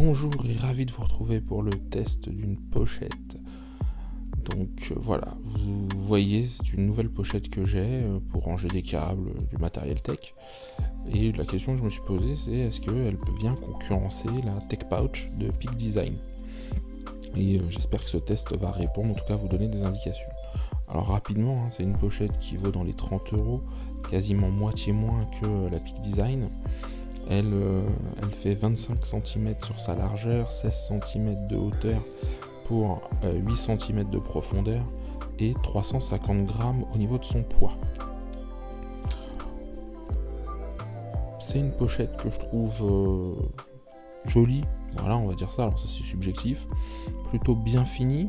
Bonjour et ravi de vous retrouver pour le test d'une pochette. Donc voilà, vous voyez, c'est une nouvelle pochette que j'ai pour ranger des câbles, du matériel tech. Et la question que je me suis posée, c'est est-ce qu'elle vient concurrencer la Tech Pouch de Peak Design? Et j'espère que ce test va répondre, en tout cas vous donner des indications. Alors rapidement, c'est une pochette qui vaut dans les 30€, quasiment moitié moins que la Peak Design. Elle fait 25 cm sur sa largeur, 16 cm de hauteur pour 8 cm de profondeur et 350 grammes au niveau de son poids. C'est une pochette que je trouve jolie, voilà, on va dire ça, alors ça c'est subjectif, plutôt bien finie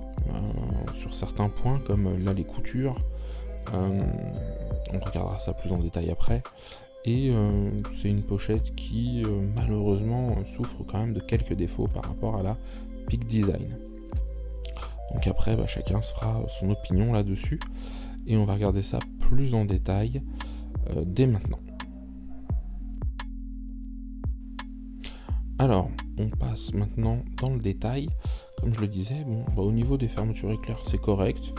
sur certains points comme là les coutures, on regardera ça plus en détail après. Et c'est une pochette qui malheureusement souffre quand même de quelques défauts par rapport à la Peak Design. Donc après, chacun se fera son opinion là-dessus. Et on va regarder ça plus en détail dès maintenant. Alors, on passe maintenant dans le détail. Comme je le disais, au niveau des fermetures éclairs, c'est correct.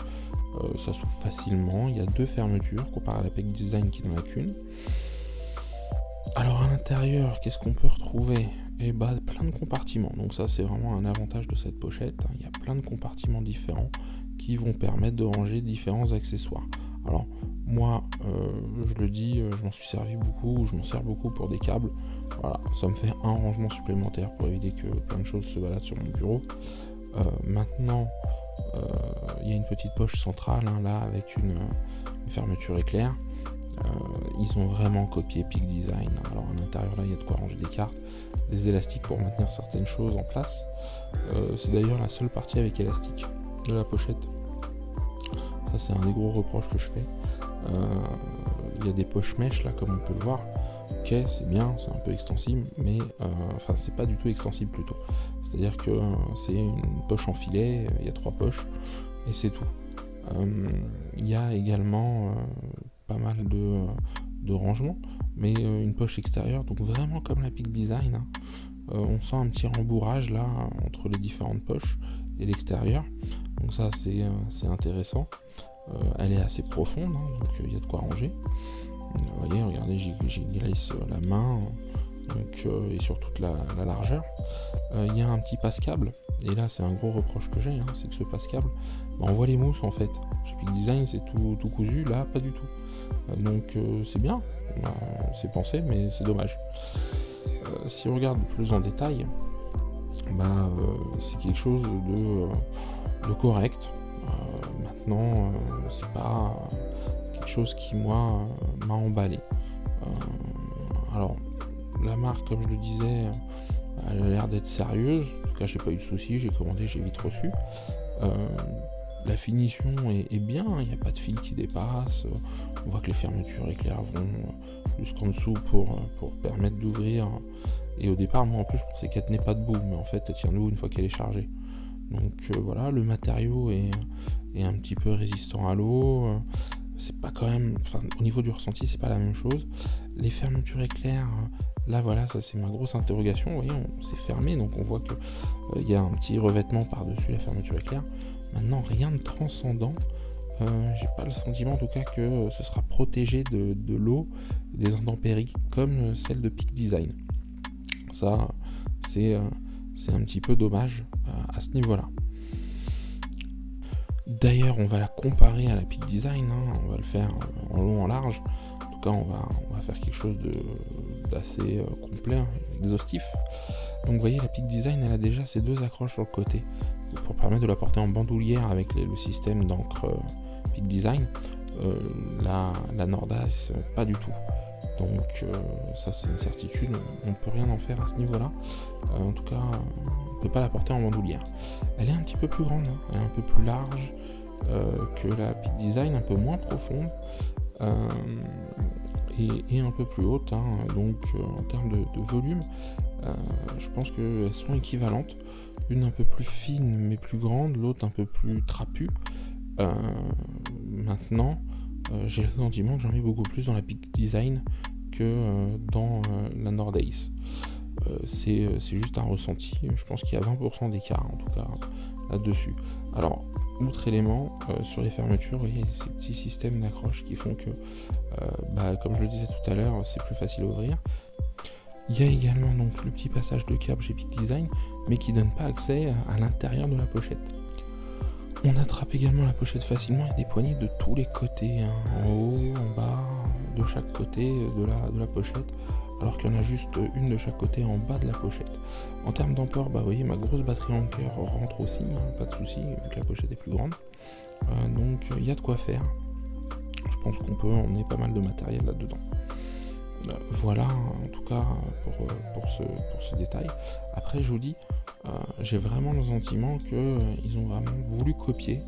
Ça s'ouvre facilement. Il y a 2 fermetures comparé à la Peak Design qui n'en a qu'une. Alors à l'intérieur, qu'est-ce qu'on peut retrouver ? Plein de compartiments. Donc ça c'est vraiment un avantage de cette pochette. Il y a plein de compartiments différents qui vont permettre de ranger différents accessoires. Alors moi, je le dis, je m'en suis servi beaucoup, je m'en sers beaucoup pour des câbles. Voilà, ça me fait un rangement supplémentaire pour éviter que plein de choses se baladent sur mon bureau. Maintenant, il y a une petite poche centrale là avec une fermeture éclair. Ils ont vraiment copié Peak Design. Alors à l'intérieur là il y a de quoi ranger des cartes, des élastiques pour maintenir certaines choses en place. C'est d'ailleurs la seule partie avec élastique de la pochette. Ça c'est un des gros reproches que je fais. Il y a des poches mèches là comme on peut le voir. Ok, c'est bien, c'est un peu extensible, mais c'est pas du tout extensible plutôt. C'est-à-dire que c'est une poche en filet, il y a 3 poches et c'est tout. Il y a également pas mal de rangements, mais une poche extérieure, donc vraiment comme la Peak Design. On sent un petit rembourrage là entre les différentes poches et l'extérieur, donc ça c'est intéressant. Elle est assez profonde, donc il y a de quoi ranger. Vous voyez, regardez, j'y glisse la main donc, et sur toute la largeur. Il y a un petit passe-câble, et là c'est un gros reproche que j'ai, c'est que ce passe-câble, on voit les mousses en fait. Chez Peak Design c'est tout cousu, là pas du tout. Donc c'est bien, c'est pensé, mais c'est dommage. Si on regarde plus en détail, c'est quelque chose de correct. Maintenant, c'est pas quelque chose qui moi m'a emballé. Alors la marque, comme je le disais, elle a l'air d'être sérieuse. En tout cas, j'ai pas eu de soucis, j'ai commandé, j'ai vite reçu. La finition est bien, il n'y a pas de fil qui dépasse. On voit que les fermetures éclairs vont jusqu'en dessous pour permettre d'ouvrir. Et au départ, moi en plus, je pensais qu'elle tenait pas debout, mais en fait, elle tient debout une fois qu'elle est chargée. Donc voilà, le matériau est un petit peu résistant à l'eau. C'est pas quand même, au niveau du ressenti, c'est pas la même chose. Les fermetures éclairs, là voilà, ça c'est ma grosse interrogation. Vous voyez, c'est fermé, donc on voit que il y a un petit revêtement par-dessus la fermeture éclair. Maintenant, rien de transcendant. J'ai pas le sentiment en tout cas que ce sera protégé de l'eau, des intempéries comme celle de Peak Design. Ça, c'est un petit peu dommage à ce niveau-là. D'ailleurs, on va la comparer à la Peak Design, on va le faire en long, en large. En tout cas, on va faire quelque chose d'assez complet, exhaustif. Donc vous voyez, la Peak Design, elle a déjà ces 2 accroches sur le côté pour permettre de la porter en bandoulière avec le système d'encre Peak Design. La Nordas, pas du tout. Donc ça c'est une certitude, on ne peut rien en faire à ce niveau-là. En tout cas, on ne peut pas la porter en bandoulière. Elle est un petit peu plus grande, elle est un peu plus large que la Peak Design, un peu moins profonde et un peu plus haute. Donc en termes de volume, je pense qu'elles sont équivalentes. Une un peu plus fine mais plus grande, l'autre un peu plus trapue. Maintenant, j'ai le sentiment que j'en mets beaucoup plus dans la Peak Design que dans la Nordace. c'est juste un ressenti. Je pense qu'il y a 20% d'écart en tout cas là-dessus. Alors, autre élément, sur les fermetures, vous voyez, ces petits systèmes d'accroche qui font que, comme je le disais tout à l'heure, c'est plus facile à ouvrir. Il y a également donc le petit passage de câble chez Peak Design, mais qui ne donne pas accès à l'intérieur de la pochette. On attrape également la pochette facilement, il y a des poignées de tous les côtés, hein, en haut, en bas, de chaque côté de la pochette, alors qu'il y en a juste une de chaque côté en bas de la pochette. En termes d'ampleur, vous voyez, ma grosse batterie Anker rentre aussi, hein, pas de souci, vu que la pochette est plus grande. Donc il y a de quoi faire. Je pense qu'on peut emmener pas mal de matériel là-dedans. Voilà, en tout cas, pour ce détail. Après, je vous dis, j'ai vraiment le sentiment qu'ils ont vraiment voulu copier.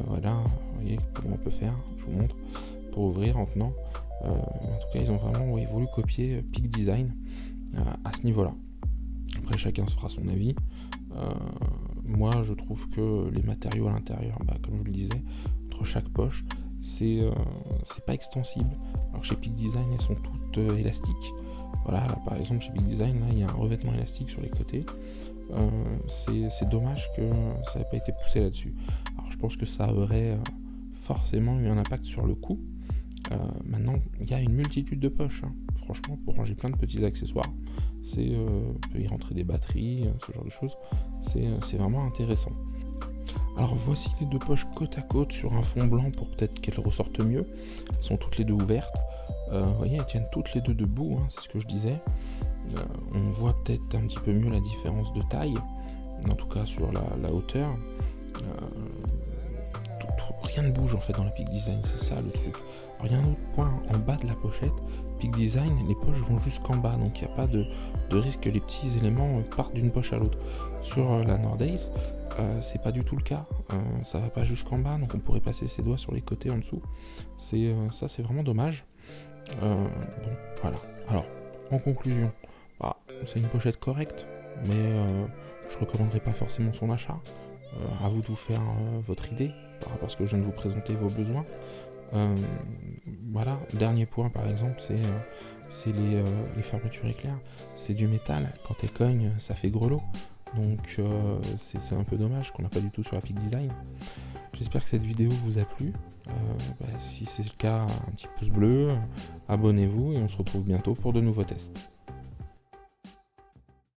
Voilà, vous voyez comment on peut faire, je vous montre, pour ouvrir en tenant. En tout cas, ils ont vraiment voulu copier Peak Design à ce niveau-là. Après, chacun se fera son avis. Moi, je trouve que les matériaux à l'intérieur, comme je vous le disais, entre chaque poche, c'est pas extensible. Alors que chez Peak Design, elles sont toutes élastiques. Voilà, là, par exemple, chez Peak Design, là, il y a un revêtement élastique sur les côtés. C'est dommage que ça n'ait pas été poussé là-dessus. Alors, je pense que ça aurait forcément eu un impact sur le coût. Maintenant, il y a une multitude de poches. Hein. Franchement, pour ranger plein de petits accessoires, on peut y rentrer des batteries, ce genre de choses. C'est vraiment intéressant. Alors voici les deux poches côte à côte sur un fond blanc pour peut-être qu'elles ressortent mieux. Elles sont toutes les deux ouvertes. Vous voyez, elles tiennent toutes les deux debout, hein, c'est ce que je disais. On voit peut-être un petit peu mieux la différence de taille, en tout cas sur la hauteur. Rien ne bouge en fait dans la Peak Design, c'est ça le truc. Alors il y a un autre point en bas de la pochette. Peak Design, les poches vont jusqu'en bas, donc il n'y a pas de risque que les petits éléments partent d'une poche à l'autre. Sur la Nordace, c'est pas du tout le cas, ça va pas jusqu'en bas, donc on pourrait passer ses doigts sur les côtés en dessous. Ça c'est vraiment dommage. Bon, voilà. Alors, en conclusion, c'est une pochette correcte, mais je recommanderais pas forcément son achat. À vous de vous faire votre idée par rapport à ce que je viens de vous présenter, vos besoins. Voilà, dernier point par exemple, c'est les fermetures éclairs. C'est du métal, quand elles cognent, ça fait grelot. Donc c'est un peu dommage qu'on n'a pas du tout sur la Peak Design. J'espère que cette vidéo vous a plu. Si c'est le cas, un petit pouce bleu, abonnez-vous et on se retrouve bientôt pour de nouveaux tests.